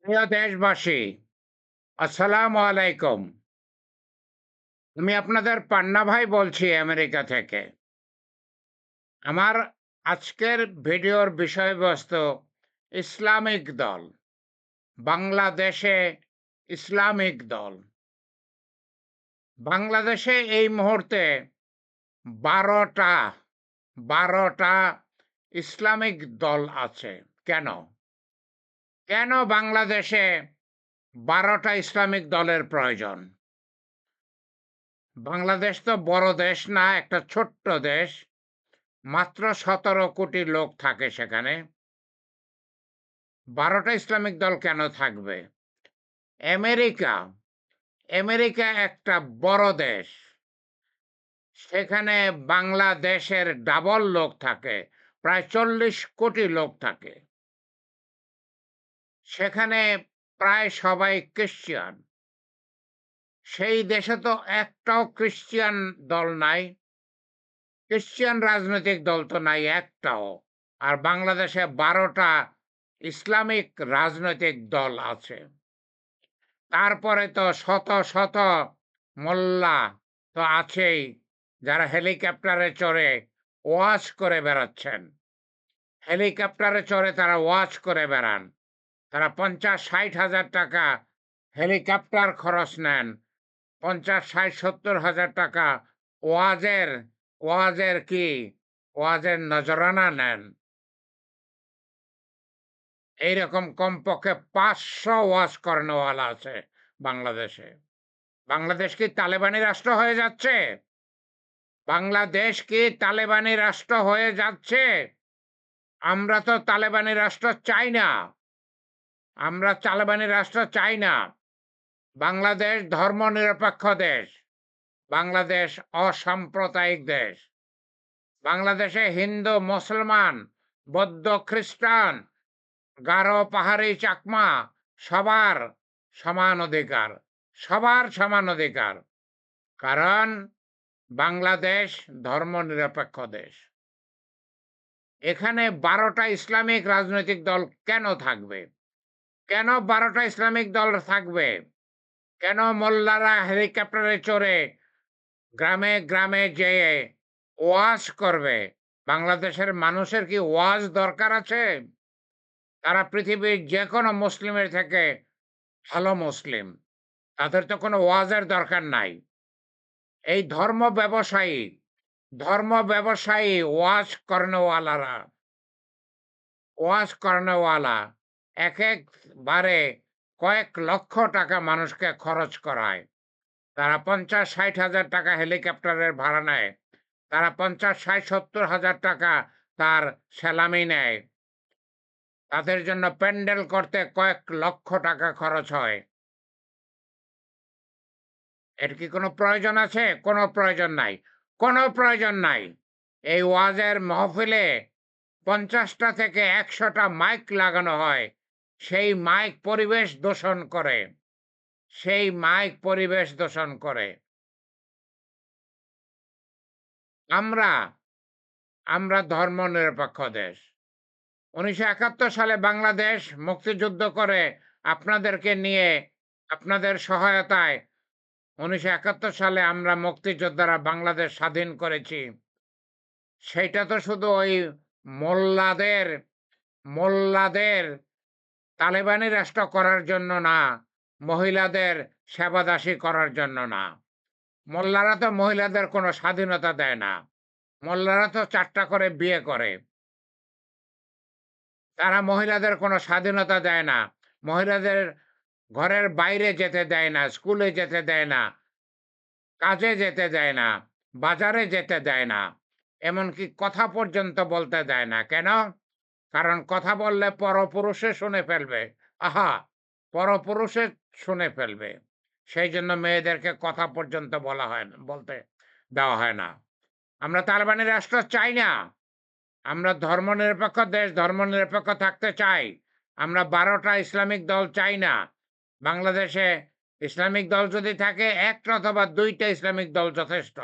প্রিয় দেশবাসী, আসসালামু আলাইকুম। আমি আপনাদের পান্না ভাই বলছি আমেরিকা থেকে। আমার আজকের ভিডিওর বিষয়বস্তু ইসলামিক দল। বাংলাদেশে ইসলামিক দল। বাংলাদেশে এই মুহূর্তে ১২টা ১২টা ইসলামিক দল আছে। কেন? কেন বাংলাদেশে ১২টা ইসলামিক দলের প্রয়োজন? বাংলাদেশ তো বড় দেশ না, একটা ছোট্ট দেশ। মাত্র ১৭ কোটি লোক থাকে সেখানে। ১২টা ইসলামিক দল কেন থাকবে? আমেরিকা, আমেরিকা একটা বড় দেশ। সেখানে বাংলাদেশের ডাবল লোক থাকে। প্রায় ৪০ কোটি লোক থাকে। সেখানে প্রায় সবাই ক্রিশ্চিয়ান। সেই দেশে তো একটাও ক্রিশ্চিয়ান দল নাই। ক্রিশ্চিয়ান রাজনৈতিক দল তো নাই একটাও। আর বাংলাদেশে ১২টা ইসলামিক রাজনৈতিক দল আছে। তারপরে তো শত শত মোল্লা তো আছেই, যারা হেলিকপ্টারে চড়ে ওয়াজ করে বেড়াচ্ছেন। হেলিকপ্টারে চড়ে তারা ওয়াজ করে বেড়ান। তারা ৫০-৬০ হাজার টাকা হেলিকপ্টার খরচ নেন। ৫০-৬০-৭০ হাজার টাকা ওয়াজের ওয়াজের কি ওয়াজের নজরানা নেন। এইরকম কমপক্ষে ৫০০ ওয়াজ করানোওয়ালা আছে বাংলাদেশে। বাংলাদেশ কি তালেবানি রাষ্ট্র হয়ে যাচ্ছে? বাংলাদেশ কি তালেবানি রাষ্ট্র হয়ে যাচ্ছে? আমরা তো তালেবানি রাষ্ট্র চাই না। আমরা তালেবানি রাষ্ট্র চাই না। বাংলাদেশ ধর্মনিরপেক্ষ দেশ। বাংলাদেশ অসাম্প্রদায়িক দেশ। বাংলাদেশে হিন্দু, মুসলমান, বৌদ্ধ, খ্রিস্টান, গারো, পাহাড়ি, চাকমা সবার সমান অধিকার। সবার সমান অধিকার। কারণ বাংলাদেশ ধর্মনিরপেক্ষ দেশ। এখানে ১২টা ইসলামিক রাজনৈতিক দল কেন থাকবে? কেন ১২টা ইসলামিক দল থাকবে? কেন মোল্লারা হেলিকপ্টারে চড়ে গ্রামে গ্রামে যেয়ে ওয়াজ করবে? বাংলাদেশের মানুষের কি ওয়াজ দরকার আছে? তারা পৃথিবীর যেকোনো মুসলিমের থেকে ভালো মুসলিম। তাদের তো কোনো ওয়াজের দরকার নাই। এই ধর্ম ব্যবসায়ী ওয়াজ করানোওয়ালা একেকবারে কয়েক লক্ষ টাকা মানুষকে খরচ করায়। তারা ৫০-৬০ হাজার টাকা হেলিকপ্টারের ভাড়া নেয়। তারা ৫০-৬০-৭০ হাজার টাকা তার সেলামি নেয়। তাদের জন্য প্যান্ডেল করতে কয়েক লক্ষ টাকা খরচ হয়। এর কি কোনো প্রয়োজন আছে? কোনো প্রয়োজন নাই। কোনো প্রয়োজন নাই। এই ওয়াজের মাহফিলে ৫০টা থেকে ১০০টা মাইক লাগানো হয়। সেই মাইক পরিবেশ দূষণ করে। সেই মাইক পরিবেশ দূষণ করে। আমরা, আমরা ধর্মনিরপেক্ষ দেশ। ১৯৭১ সালে বাংলাদেশ মুক্তিযুদ্ধ করে আপনাদেরকে নিয়ে, আপনাদের সহায়তায় ১৯৭১ সালে আমরা মুক্তিযোদ্ধারা বাংলাদেশ স্বাধীন করেছি। সেইটা তো শুধু ওই মোল্লাদের মোল্লাদের তালেবানি রাষ্ট্র করার জন্য না, মহিলাদের সেবাদাসী করার জন্য না। মোল্লারা তো মহিলাদের কোনো স্বাধীনতা দেয় না। মোল্লারা তো ৪ টা করে বিয়ে করে। তারা মহিলাদের কোনো স্বাধীনতা দেয় না। মহিলাদের ঘরের বাইরে যেতে দেয় না, স্কুলে যেতে দেয় না, কাজে যেতে দেয় না, বাজারে যেতে দেয় না। এমনকি কথা পর্যন্ত বলতে দেয় না। কেন? কারণ কথা বললে পরপুরুষে শুনে ফেলবে। আহা! পরপুরুষে শুনে ফেলবে। সেইজন্য মেয়েদেরকে কথা পর্যন্ত বলা হয় না, বলতে দেওয়া হয় না। আমরা তালেবানি রাষ্ট্র চাই না। আমরা ধর্মনিরপেক্ষ দেশ, ধর্মনিরপেক্ষ থাকতে চাই। আমরা ১২টা ইসলামিক দল চাই না। বাংলাদেশে ইসলামিক দল যদি থাকে, ১ টা অথবা ২ টা ইসলামিক দল যথেষ্ট।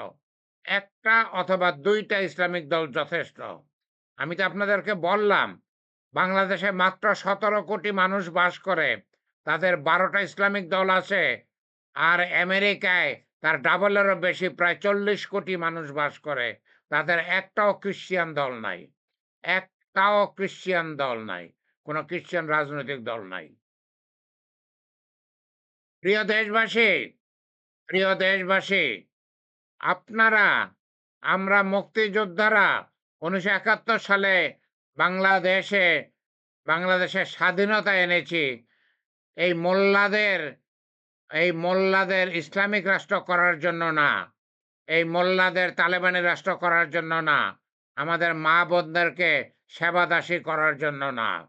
১ টা অথবা ২ টা ইসলামিক দল যথেষ্ট। আমি তো আপনাদেরকে বললাম, বাংলাদেশে মাত্র ১৭ কোটি মানুষ বাস করে। তাদের ১২ টা ইসলামিক দল আছে। আর আমেরিকায় তার ডাবলেরও বেশি প্রায় ৪০ কোটি মানুষ বাস করে। তাদের একটাও খ্রিস্টিয়ান দল নাই। একটাও খ্রিস্টিয়ান দল নাই। কোন খ্রিস্টান রাজনৈতিক দল নাই। প্রিয় দেশবাসী, প্রিয় দেশবাসী, আপনারা, আমরা মুক্তিযোদ্ধারা ১৯৭১ সালে বাংলাদেশে বাংলাদেশের স্বাধীনতা এনেছি। এই মোল্লাদের এই মোল্লাদের ইসলামিক রাষ্ট্র করার জন্য না। এই মোল্লাদের তালেবানি রাষ্ট্র করার জন্য না। আমাদের মা-বোনদেরকে সেবাদাসী করার জন্য না।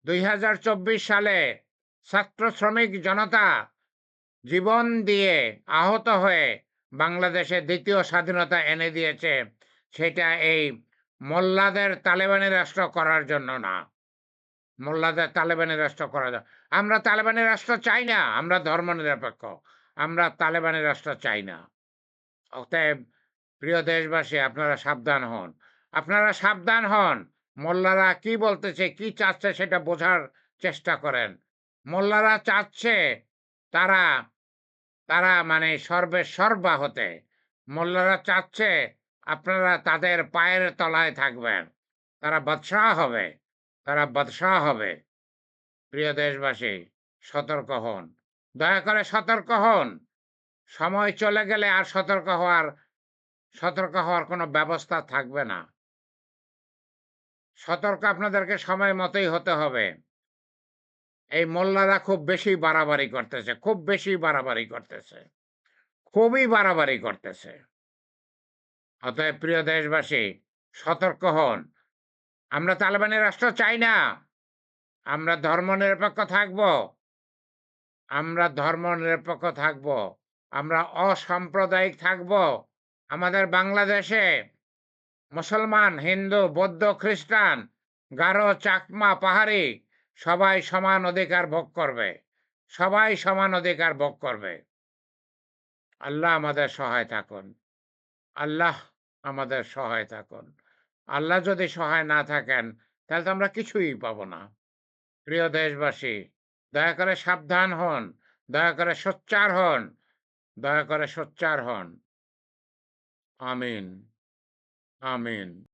২০২৪ সালে ছাত্র শ্রমিক জনতা জীবন দিয়ে আহত হয়ে বাংলাদেশে ২য় স্বাধীনতা এনে দিয়েছে। সেটা এই মোল্লাদের তালেবানি রাষ্ট্র করার জন্য না। মোল্লাদের তালেবানি রাষ্ট্র করা আমরা তালেবানি রাষ্ট্র চাই না। আমরা ধর্মনিরপেক্ষ। আমরা তালেবানি রাষ্ট্র চাই না। অতএব প্রিয় দেশবাসী, আপনারা সাবধান হন। আপনারা সাবধান হন। মোল্লারা কি বলতেছে, কি চাচ্ছে সেটা বোঝার চেষ্টা করেন। মোল্লারা চাচ্ছে তারা তারা মানে সর্বেসর্বা হতে। মোল্লারা চাচ্ছে আপনারা তাদের পায়ের তলায় থাকবেন। তারা বাদশাহ হবে। তারা বাদশাহ হবে। প্রিয় দেশবাসী, সতর্ক হন। দয়া করে সতর্ক হন। সময় চলে গেলে আর সতর্ক হওয়ার কোনো ব্যবস্থা থাকবে না। সতর্ক আপনাদেরকে সময় মতোই হতে হবে। এই মোল্লারা খুব বেশি বাড়াবাড়ি করতেছে, খুব বেশি বাড়াবাড়ি করতেছে। খুবই বাড়াবাড়ি করতেছে। অতএব প্রিয় দেশবাসী, সতর্ক হন। আমরা তালেবানি রাষ্ট্র চাই না। আমরা ধর্মনিরপেক্ষ থাকব। আমরা ধর্মনিরপেক্ষ থাকব। আমরা অসাম্প্রদায়িক থাকব। আমাদের বাংলাদেশে মুসলমান, হিন্দু, বৌদ্ধ, খ্রিস্টান, গারো, চাকমা, পাহাড়ি সবাই সমান অধিকার ভোগ করবে। সবাই সমান অধিকার ভোগ করবে। আল্লাহ আমাদের সহায় থাকুন। আল্লাহ আমাদের সহায় থাকুন। আল্লাহ যদি সহায় না থাকেন, তাহলে তো আমরা কিছুই পাব না। প্রিয় দেশবাসী, দয়া করে সাবধান হন। দয়া করে সোচ্চার হন। দয়া করে সোচ্চার হন। আমিন, আমিন।